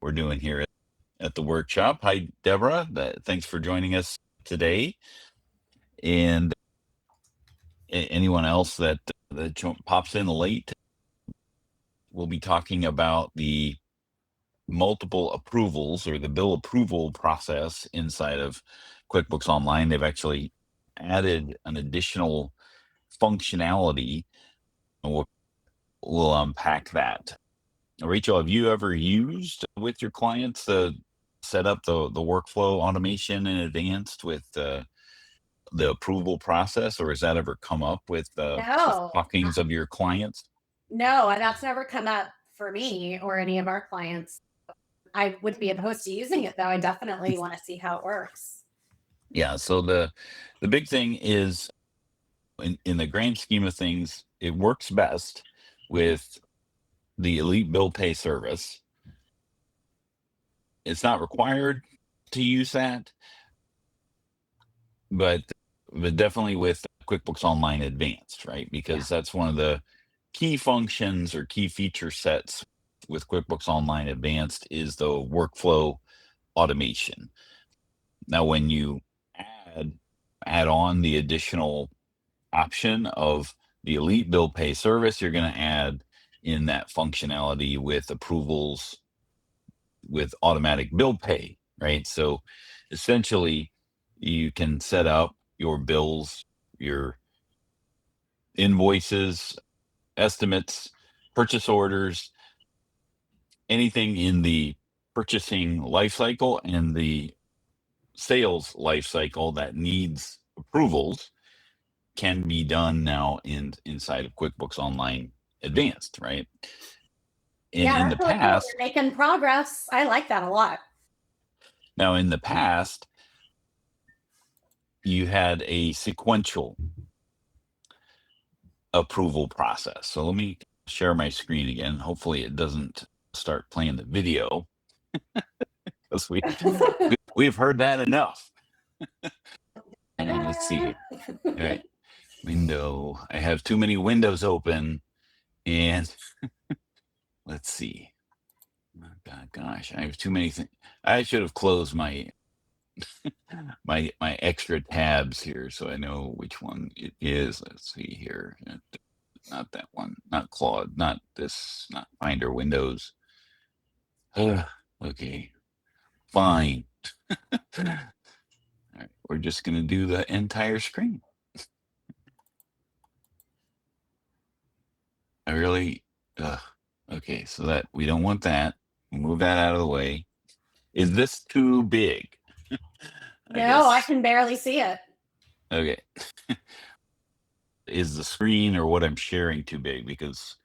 we're doing here at the workshop. Hi, Deborah. Thanks for joining us today. And anyone else that pops in late, we'll be talking about the multiple approvals or the bill approval process inside of QuickBooks Online. They've actually added an additional functionality, and we'll unpack that. Rachel, have you ever used with your clients to set up the workflow automation in advance with the approval process, or has that ever come up with No, talkings of your clients? no, that's never come up for me or any of our clients. I wouldn't be opposed to using it, though. I definitely want to see how it works. Yeah. So the big thing is, in the grand scheme of things, it works best with the Elite Bill Pay service. It's not required to use that, but definitely with QuickBooks Online Advanced, right? Because that's one of the key functions or key feature sets with QuickBooks Online Advanced is the workflow automation. Now, when you add on the additional option of the Elite Bill Pay service, you're going to add in that functionality with approvals with automatic bill pay, right? So essentially, you can set up your bills, your invoices, estimates, purchase orders, anything in the purchasing lifecycle and the sales lifecycle that needs approvals can be done now inside of QuickBooks Online Advanced, right? In the really cool. past, You're making progress. I like that a lot. now in the past, you had a sequential approval process. So let me share my screen again. Hopefully it doesn't start playing the video because we've heard that enough. And let's see here. All right. Window. I have too many windows open, and let's see. Oh, gosh, I have too many things. I should have closed my my extra tabs here so I know which one it is. Let's see here. Not that one. Not Claude. Not this. Not Finder Windows. Okay. Fine. All right. We're just going to do the entire screen. I really. Okay. So that we don't want that. Move that out of the way. Is this too big? No, I can barely see it. Okay. Is the screen or what I'm sharing too big? Because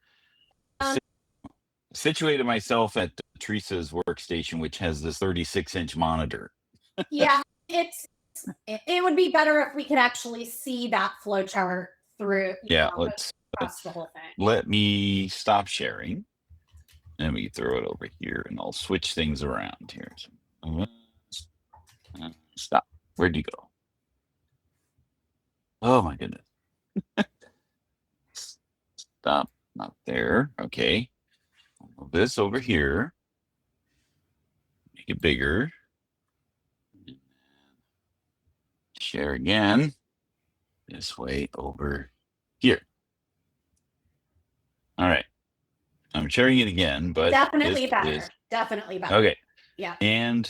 situated myself at Teresa's workstation, which has this 36-inch monitor. Yeah, it would be better if we could actually see that flow chart through. Yeah, let me stop sharing. Let me throw it over here, and I'll switch things around here. Stop. Where'd you go? Oh my goodness. Stop. Not there. Okay. I'll move this over here. Make it bigger. Share again. This way over here. All right. I'm sharing it again, but definitely better. Definitely better. Okay. Yeah. And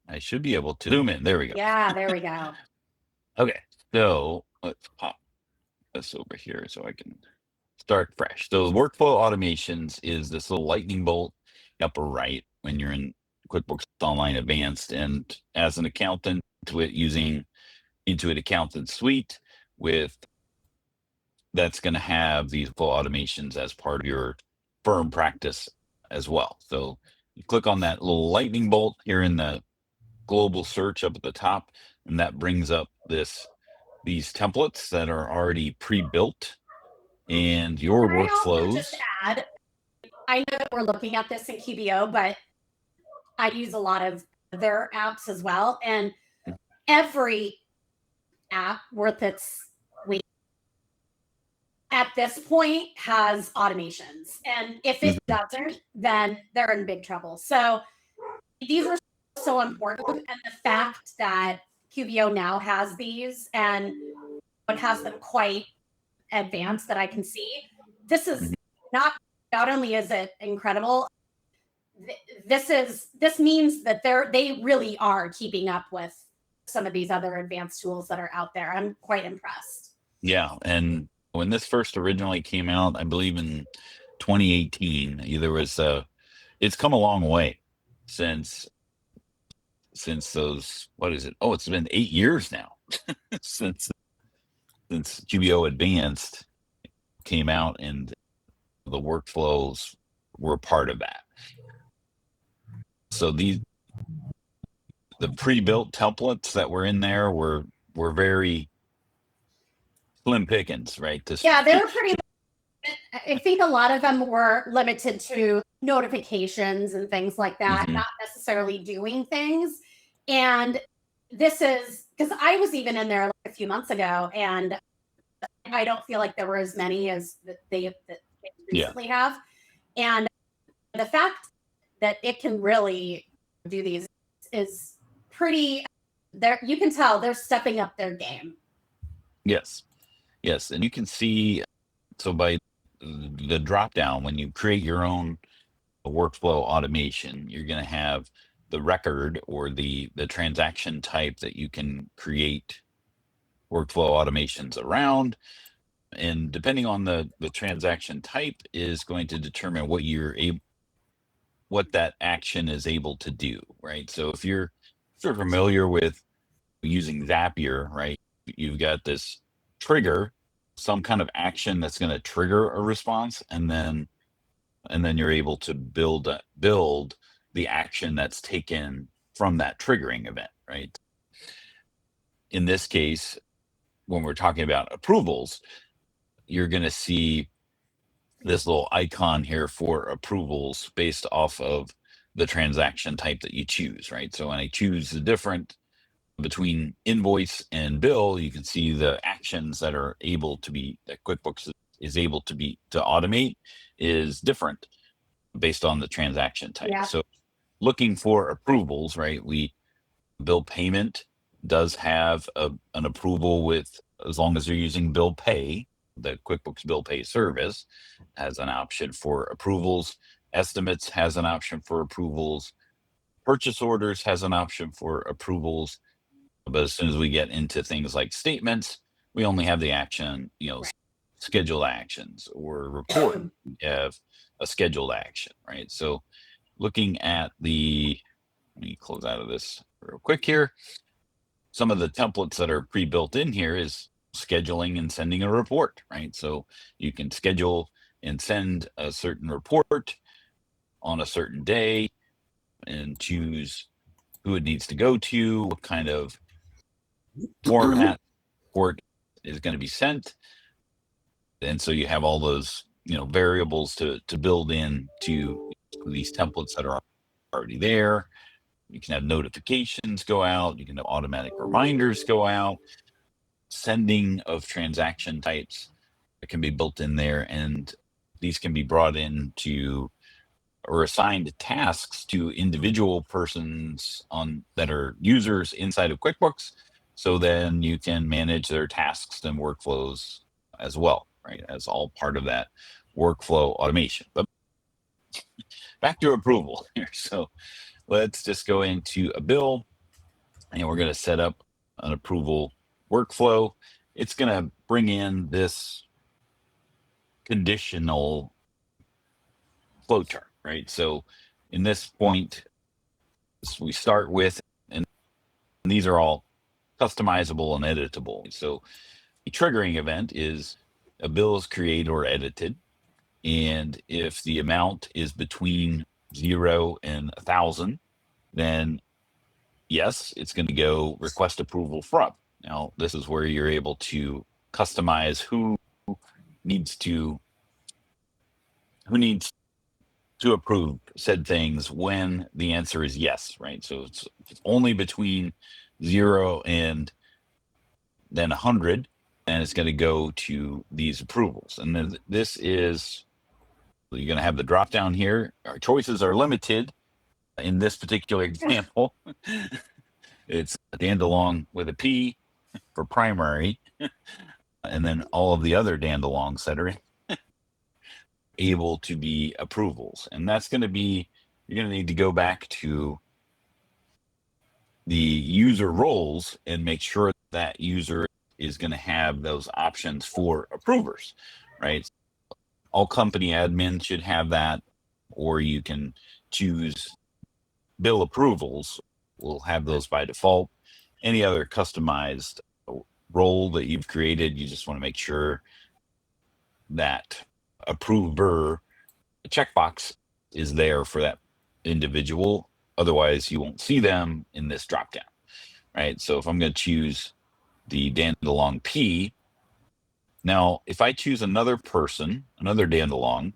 I should be able to zoom in. There we go. Yeah, there we go. Okay. So let's pop this over here so I can start fresh. So workflow automations is this little lightning bolt upper right when you're in QuickBooks Online Advanced, and as an accountant using Intuit Accountant Suite that's going to have these full automations as part of your firm practice as well. So you click on that little lightning bolt here in the global search up at the top, and that brings up these templates that are already pre-built and your workflows. Just add, I know that we're looking at this in QBO, but I use a lot of their apps as well, and every app worth its weight at this point has automations. And if it doesn't, then they're in big trouble. So these are so important. And the fact that QBO now has these and it has them quite advanced that I can see, this is not only is it incredible, this means that they really are keeping up with some of these other advanced tools that are out there. I'm quite impressed. Yeah, and when this first originally came out, I believe in 2018, there was it's come a long way since those, what is it? Oh, it's been 8 years now since QBO Advanced came out, and the workflows were a part of that. So the pre-built templates that were in there were very slim pickings, right? Yeah, they were pretty. I think a lot of them were limited to notifications and things like that, not necessarily doing things. And this is because I was even in there like a few months ago, and I don't feel like there were as many as they recently have. And the fact that it can really do these is pretty. There, you can tell they're stepping up their game. Yes, and you can see, so by the drop down, when you create your own workflow automation, you're going to have the record or the transaction type that you can create workflow automations around. And depending on the transaction type is going to determine what that action is able to do, right? So if you're familiar with using Zapier, right, you've got this trigger, some kind of action that's going to trigger a response, and then you're able to build the action that's taken from that triggering event, right? In this case, when we're talking about approvals, you're going to see this little icon here for approvals based off of the transaction type that you choose, right? So when I choose the different between invoice and bill, you can see the actions that are able to be, that QuickBooks is able to automate is different based on the transaction type. Yeah. So looking for approvals, right? Bill payment does have an approval with, as long as they're using bill pay, the QuickBooks bill pay service has an option for approvals. Estimates has an option for approvals. Purchase orders has an option for approvals. But as soon as we get into things like statements, we only have the action, scheduled actions, or report, we have a scheduled action, right? So looking at let me close out of this real quick here. Some of the templates that are pre-built in here is scheduling and sending a report, right? So you can schedule and send a certain report on a certain day and choose who it needs to go to, what kind of format report is going to be sent. And so you have all those, variables to build in to these templates that are already there. You can have notifications go out. You can have automatic reminders go out. Sending of transaction types that can be built in there, and these can be brought into or assigned tasks to individual persons that are users inside of QuickBooks. So then you can manage their tasks and workflows as well, right? As all part of that workflow automation. But back to approval here. So let's just go into a bill, and we're going to set up an approval workflow. It's going to bring in this conditional flowchart, right? So in this point, we start with, and these are all customizable and editable. So a triggering event is a bill is created or edited. And if the amount is between 0 and 1,000, then yes, it's going to go request approval from. Now, this is where you're able to customize who needs to approve said things when the answer is yes, right? So it's only between 0 and then 100, and it's going to go to these approvals. And then this is, you're going to have the drop down here. Our choices are limited. In this particular example, it's Dandalong with a P for primary, and then all of the other Dandalongs that are able to be approvals. And that's going to be, you're going to need to go back to the user roles and make sure that user is going to have those options for approvers, right? All company admins should have that, or you can choose bill approvals. We'll have those by default. Any other customized role that you've created, you just want to make sure that approver checkbox is there for that individual. Otherwise, you won't see them in this dropdown, right? So if I'm going to choose the Dandalong P, now if I choose another person, another Dandalong,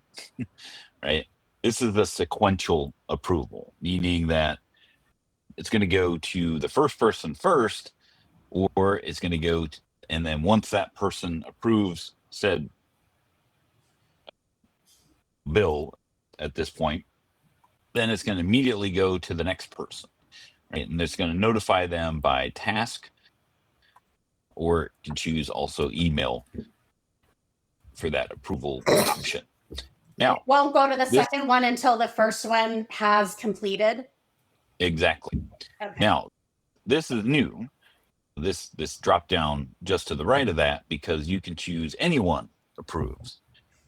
right? This is the sequential approval, meaning that it's going to go to the first person first, or it's going to go and then once that person approves said bill at this point, then it's going to immediately go to the next person, right? And it's going to notify them by task, or you can choose also email for that approval option. Now, it won't go to the second one until the first one has completed. Exactly. Okay. Now, this is new. This drop down just to the right of that, because you can choose anyone approves,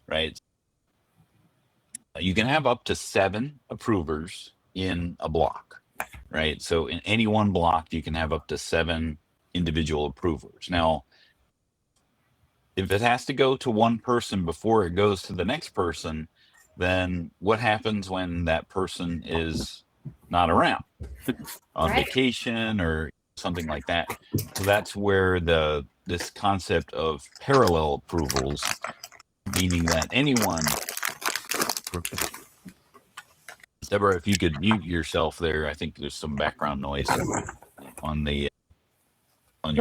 right? You can have up to 7 approvers in a block, right? So in any one block, you can have up to 7 individual approvers. Now, if it has to go to one person before it goes to the next person, then what happens when that person is not around on Right. vacation or something like that? So that's where this concept of parallel approvals, meaning that anyone, Deborah, if you could mute yourself there, I think there's some background noise on your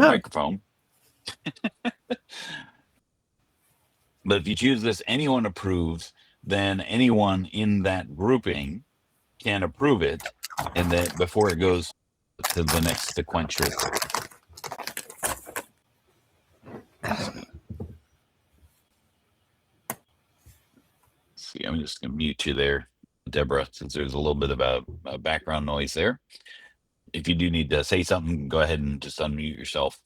microphone. But if you choose this, anyone approves, then anyone in that grouping can approve it, and then before it goes to the next sequential. See, I'm just going to mute you there, Deborah, since there's a little bit of a background noise there. If you do need to say something, go ahead and just unmute yourself.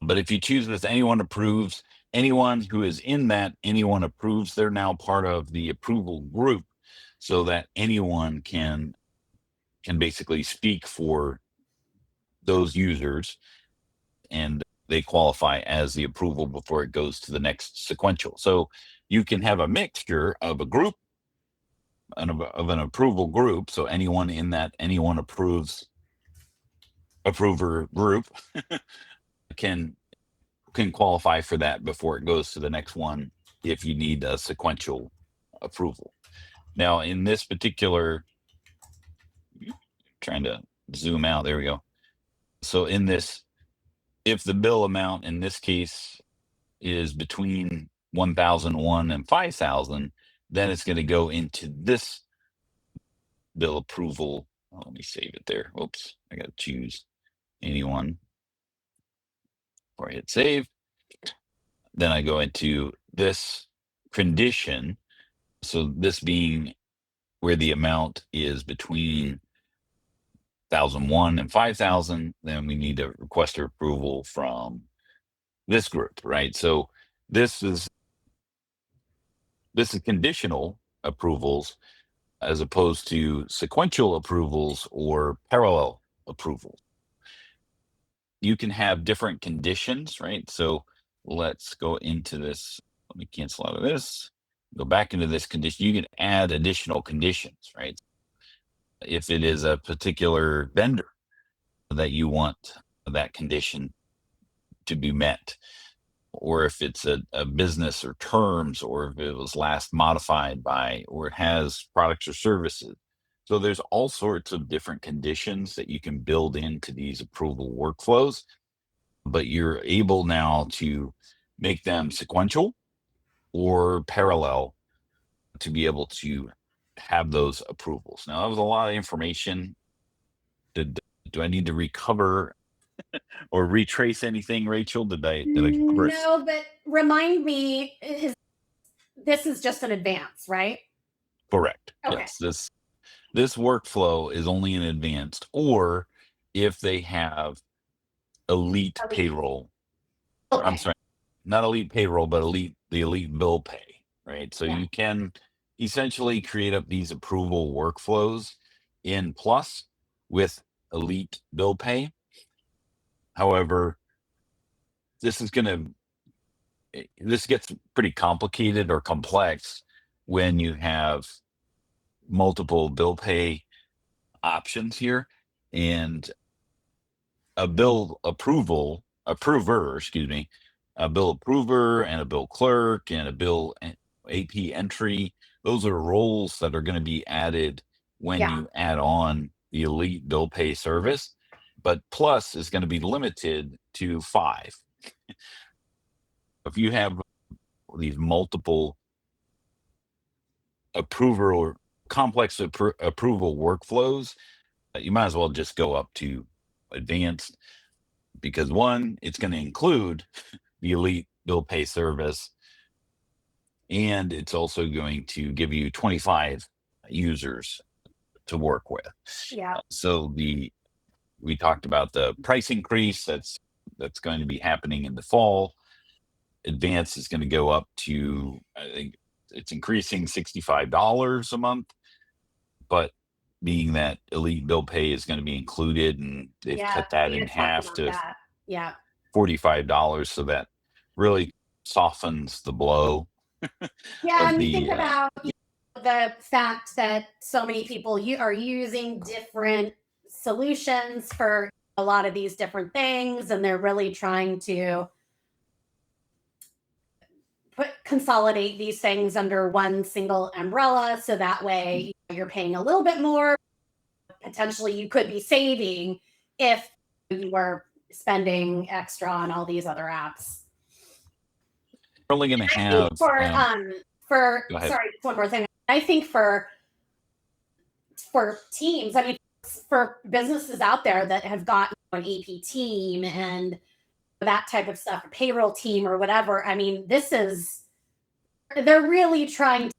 But if you choose this, anyone approves, anyone who is in that anyone approves, they're now part of the approval group, so that anyone can basically speak for those users, and they qualify as the approval before it goes to the next sequential. So you can have a mixture of a group, of an approval group. So anyone in that anyone approves approver group can qualify for that before it goes to the next one if you need a sequential approval. Now, in this particular, trying to zoom out, there we go. So in this, if the bill amount in this case is between 1,001 and 5,000, then it's going to go into this bill approval. Oh, let me save it there. Oops, I got to choose anyone before I hit save. Then I go into this condition. So this being where the amount is between 1,001 and 5,000, then we need to request approval from this group, right? So this is conditional approvals as opposed to sequential approvals or parallel approvals. You can have different conditions, right? So let's go into this. Let me cancel out of this. Go back into this condition. You can add additional conditions, right? If it is a particular vendor that you want that condition to be met, or if it's a business or terms, or if it was last modified by, or it has products or services. So there's all sorts of different conditions that you can build into these approval workflows. but you're able now to make them sequential or parallel to be able to have those approvals. Now, that was a lot of information. Do I need to recover or retrace anything, Rachel? Did I cover it? No, but remind me, this is just an advance, right? Correct. Okay. Yes. This workflow is only in advanced, or if they have elite payroll. Okay. I'm sorry, not elite payroll, but the elite bill pay, right? So you can essentially create up these approval workflows in Plus with elite bill pay. However, this gets pretty complicated or complex when you have multiple bill pay options here, and a bill approver, excuse me, a bill approver and a bill clerk and a bill AP entry. Those are roles that are going to be added when you add on the elite bill pay service, but Plus is going to be limited to 5. If you have these multiple approval or complex approval workflows, you might as well just go up to advanced, because one, it's going to include the elite bill pay service, and it's also going to give you 25 users to work with. So we talked about the price increase that's going to be happening in the fall. Advanced is going to go up to, I think it's increasing $65 a month, but being that elite bill pay is going to be included, and they've cut that in half to $45, so that really softens the blow. And you think about the fact that so many people are using different solutions for a lot of these different things, and they're really trying to consolidate these things under one single umbrella, so that way you're paying a little bit more. Potentially you could be saving if you were spending extra on all these other apps. Really going to have sorry, one more thing. I think for teams, I mean, for businesses out there that have gotten an AP team and that type of stuff, a payroll team or whatever, I mean, they're really trying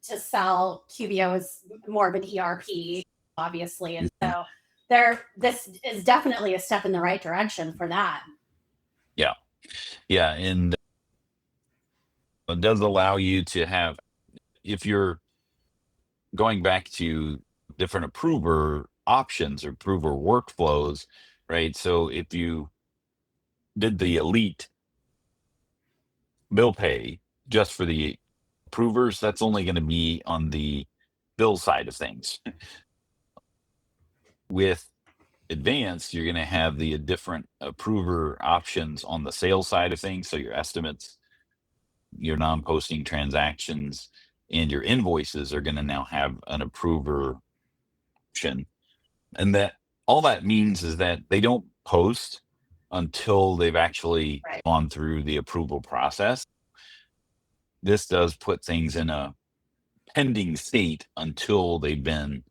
to sell QBO as more of an ERP, obviously. And so this is definitely a step in the right direction for that. Yeah. Yeah. And it does allow you to have, if you're going back to different approver options or approver workflows, right? So if you did the elite bill pay just for the approvers, that's only going to be on the bill side of things. With advanced, you're going to have the different approver options on the sales side of things. So your estimates, your non-posting transactions, and your invoices are going to now have an approver option. And that all that means is that they don't post until they've actually gone through the approval process. This does put things in a pending state until they've been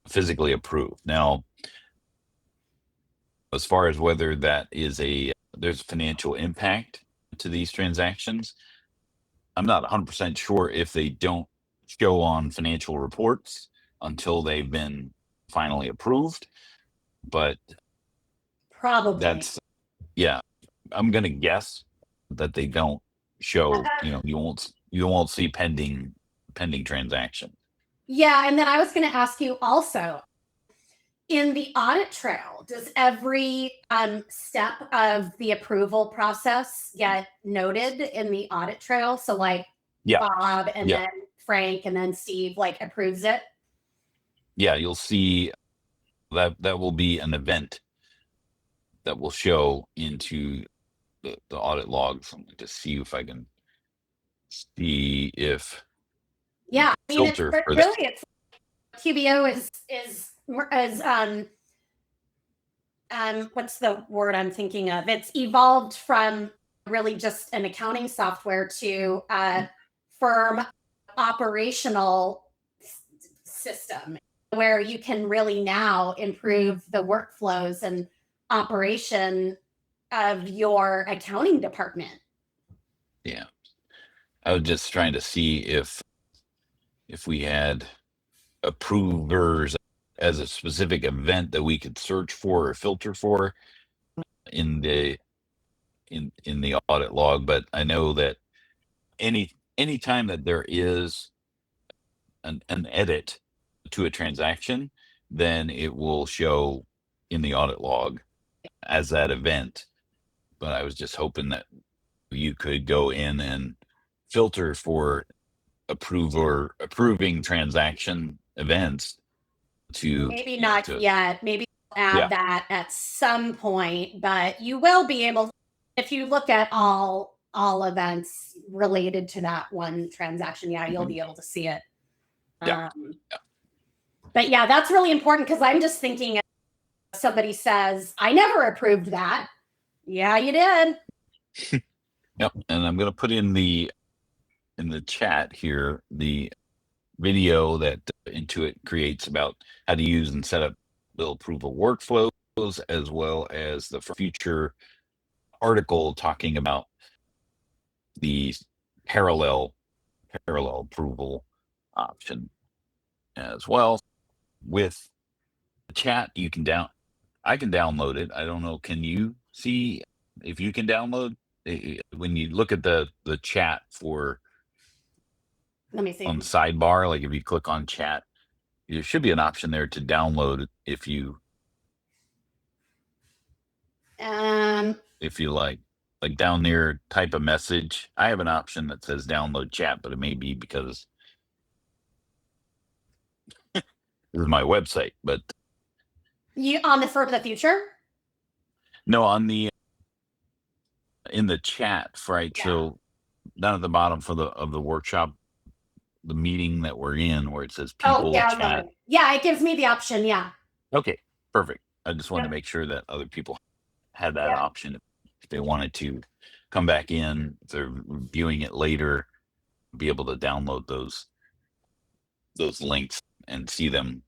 physically approved. Now, as far as whether that is there's financial impact to these transactions, I'm not 100% sure if they don't show on financial reports until they've been finally approved, but probably I'm going to guess that they don't show, you won't see pending transaction. Yeah. And then I was going to ask you also, in the audit trail, does every step of the approval process get noted in the audit trail? So like Bob and then Frank and then Steve approves it? Yeah, you'll see that will be an event that will show into the audit logs. I'm going to see if I can see if I mean, it's QBO is what's the word I'm thinking of? It's evolved from really just an accounting software to a firm operational system where you can really now improve the workflows and operation of your accounting department. Yeah. I was just trying to see if we had approvers as a specific event that we could search for or filter for in the in the audit log. But I know that any time that there is an edit to a transaction, then it will show in the audit log as that event. But I was just hoping that you could go in and filter for approving transaction events to Maybe you know not to yet. Maybe I'll add yeah that at some point, but you will be able, if you look at all events related to that one transaction, yeah, you'll mhm, be able to see it. yeah yeah But yeah, that's really important because I'm just thinking if somebody says, I never approved that. Yeah, you did. yep. And I'm going to put in the chat here the video that Intuit creates about how to use and set up bill approval workflows, as well as the future article talking about the parallel approval option as well. With the chat, you can I can download it. I don't know. Can you see if you can download when you look at the chat for Let me see. on the sidebar? Like if you click on chat, there should be an option there to download if you Um, like down near type a message. I have an option that says download chat, but it may be because this is my website. But you on the for the future? no, on the in the chat, right? Yeah. So down at the bottom for the workshop, the meeting that we're in, where it says Oh, people download. chat. Yeah, it gives me the option. Yeah. Okay, perfect. I just wanted Yep. to make sure that other people had that Yep. option if they wanted to come back in, if they're viewing it later, be able to download those links and see them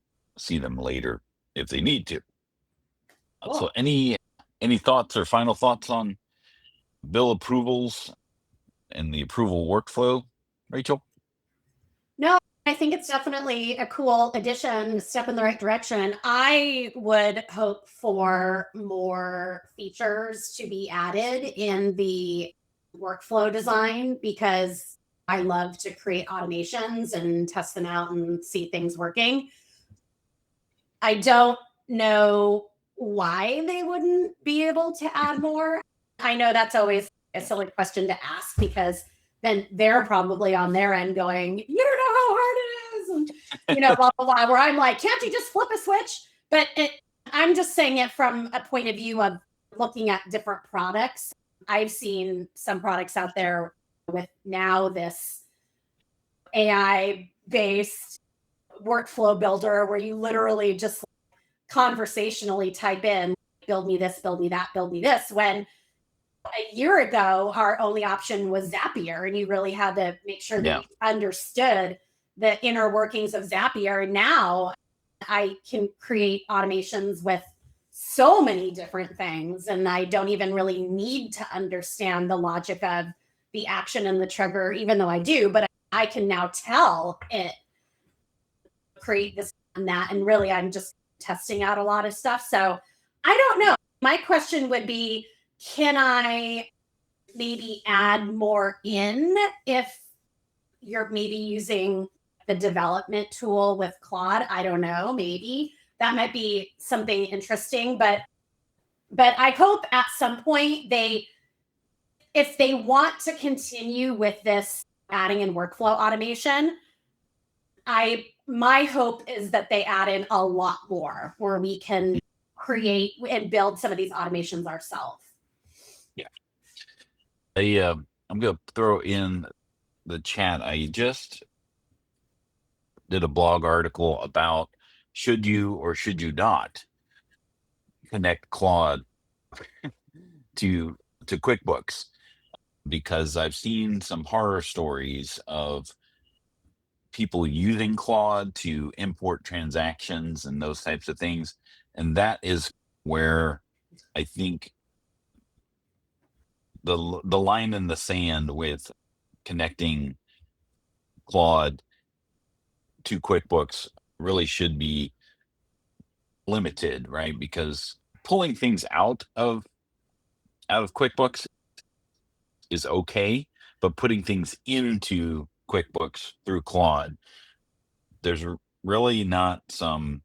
later if they need to. So Cool. any thoughts or final thoughts on bill approvals and the approval workflow, Rachel? No, I think it's definitely a cool addition, step in the right direction. I would hope for more features to be added in the workflow design because I love to create automations and test them out and see things working. I don't know why they wouldn't be able to add more. I know that's always a silly question to ask because then they're probably on their end going, you don't know how hard it is, and blah blah blah. Where I'm like, can't you just flip a switch? But I'm just saying it from a point of view of looking at different products. I've seen some products out there with now this AI based workflow builder where you literally just conversationally type in, build me this, build me that, build me this. When a year ago, our only option was Zapier, and you really had to make sure that Yeah. you understood the inner workings of Zapier. And now I can create automations with so many different things, and I don't even really need to understand the logic of the action and the trigger, even though I do, but I can now tell it create this and that. And really, I'm just testing out a lot of stuff. So I don't know. My question would be, can I maybe add more in if you're maybe using the development tool with Claude? I don't know. Maybe that might be something interesting, but I hope at some point if they want to continue with this adding in workflow automation, my hope is that they add in a lot more where we can create and build some of these automations ourselves. Yeah. I'm going to throw in the chat. I just did a blog article about should you or should you not connect Claude to QuickBooks, because I've seen some horror stories of people using Claude to import transactions and those types of things. And that is where I think the line in the sand with connecting Claude to QuickBooks really should be limited, right? Because pulling things out of QuickBooks is okay, but putting things into QuickBooks through Claude, there's really not some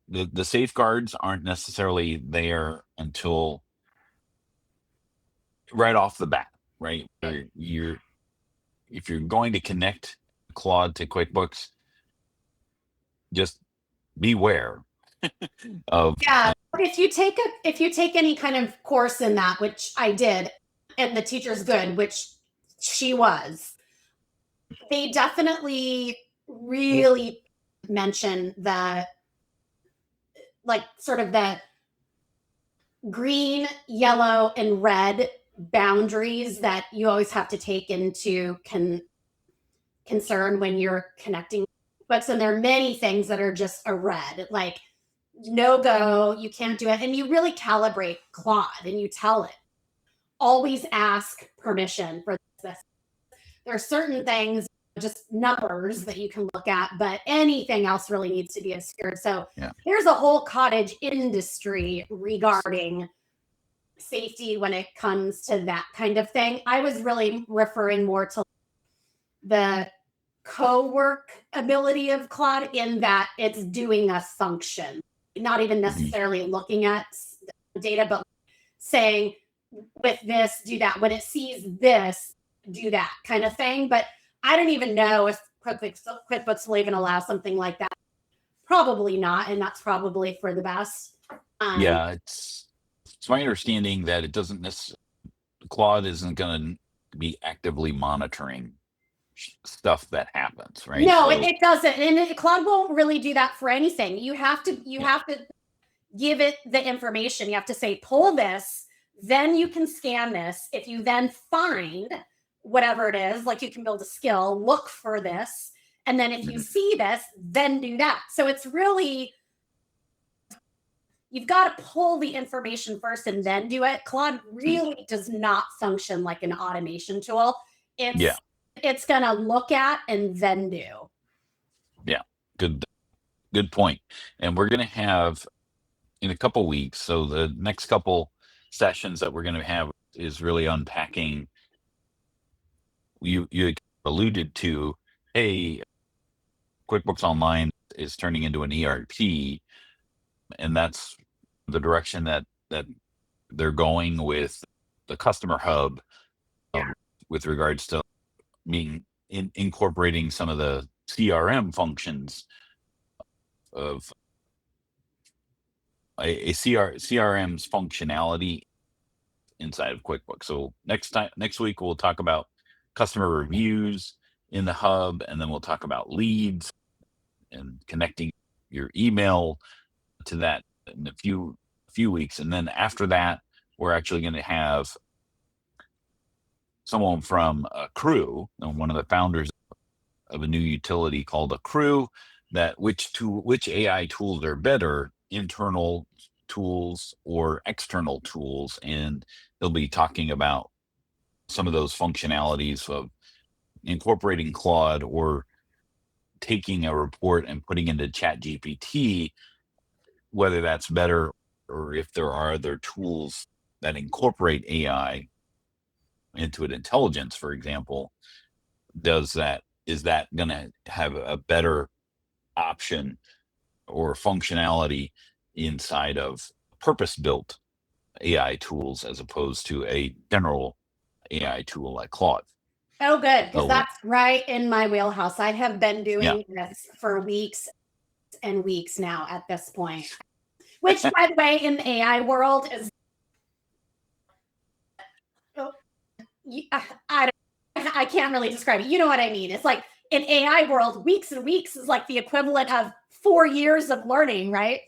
the safeguards aren't necessarily there until right off the bat, right? Where if you're going to connect Claude to QuickBooks, just beware of Yeah, if you take any kind of course in that, which I did, and the teacher's good, which she was, they definitely really mention the like sort of the green, yellow, and red boundaries that you always have to take into concern when you're connecting books. And there are many things that are just a red, like no go, you can't do it. And you really calibrate Claude and you tell it, always ask permission for this. There are certain things, just numbers that you can look at, but anything else really needs to be obscured. So yeah. There's a whole cottage industry regarding safety when it comes to that kind of thing. I was really referring more to the co-work ability of Claude in that it's doing a function, not even necessarily looking at data, but saying with this, do that. When it sees this, do that kind of thing. But I don't even know if QuickBooks will even allow something like that. Probably not, and that's probably for the best. Yeah, it's my understanding that it doesn't necessarily, Claude isn't going to be actively monitoring stuff that happens, right? No, so, it doesn't, and Claude won't really do that for anything. You have to give it the information. You have to say, pull this, then you can scan this. If you then find whatever it is, like you can build a skill, look for this, and then if you see this, then do that. So it's really, you've got to pull the information first and then do it. Claude really does not function like an automation tool. It's going to look at and then do. Yeah, good point. And we're going to have in a couple weeks, so the next couple sessions that we're going to have is really unpacking. You alluded to, hey, QuickBooks Online is turning into an ERP, and that's the direction that they're going with the customer hub, with regards to being incorporating some of the CRM functions of a CRM's functionality inside of QuickBooks. So next week we'll talk about customer reviews in the hub, and then we'll talk about leads and connecting your email to that in a few weeks. And then after that, we're actually going to have someone from Crew, one of the founders of a new utility called Crew, that which AI tools are better, internal tools or external tools, and they'll be talking about some of those functionalities of incorporating Claude or taking a report and putting into ChatGPT, whether that's better or if there are other tools that incorporate AI into an intelligence, for example. Is that going to have a better option or functionality inside of purpose-built AI tools as opposed to a general AI tool like Claude? Oh, good, because that's right in my wheelhouse. I have been doing this for weeks and weeks now at this point. Which, by the way, in the AI world is, I can't really describe it. You know what I mean? It's like in AI world, weeks and weeks is like the equivalent of 4 years of learning, right?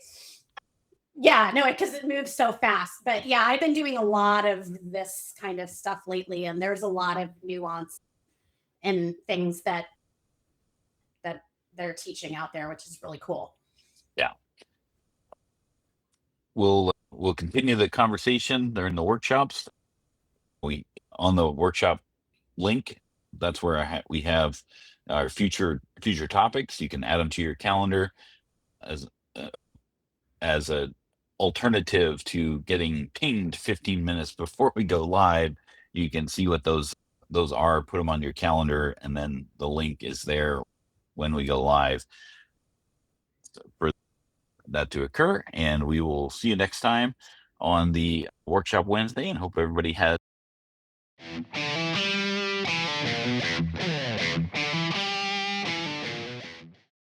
Yeah, no, because it moves so fast. But yeah, I've been doing a lot of this kind of stuff lately, and there's a lot of nuance and things that they're teaching out there, which is really cool. Yeah. We'll continue the conversation during the workshops. We on the workshop link, that's where we have our future topics. You can add them to your calendar as uh, as a alternative to getting pinged 15 minutes before we go live. You can see what those are, put them on your calendar, and then the link is there when we go live for that to occur. And we will see you next time on the workshop Wednesday, and hope everybody has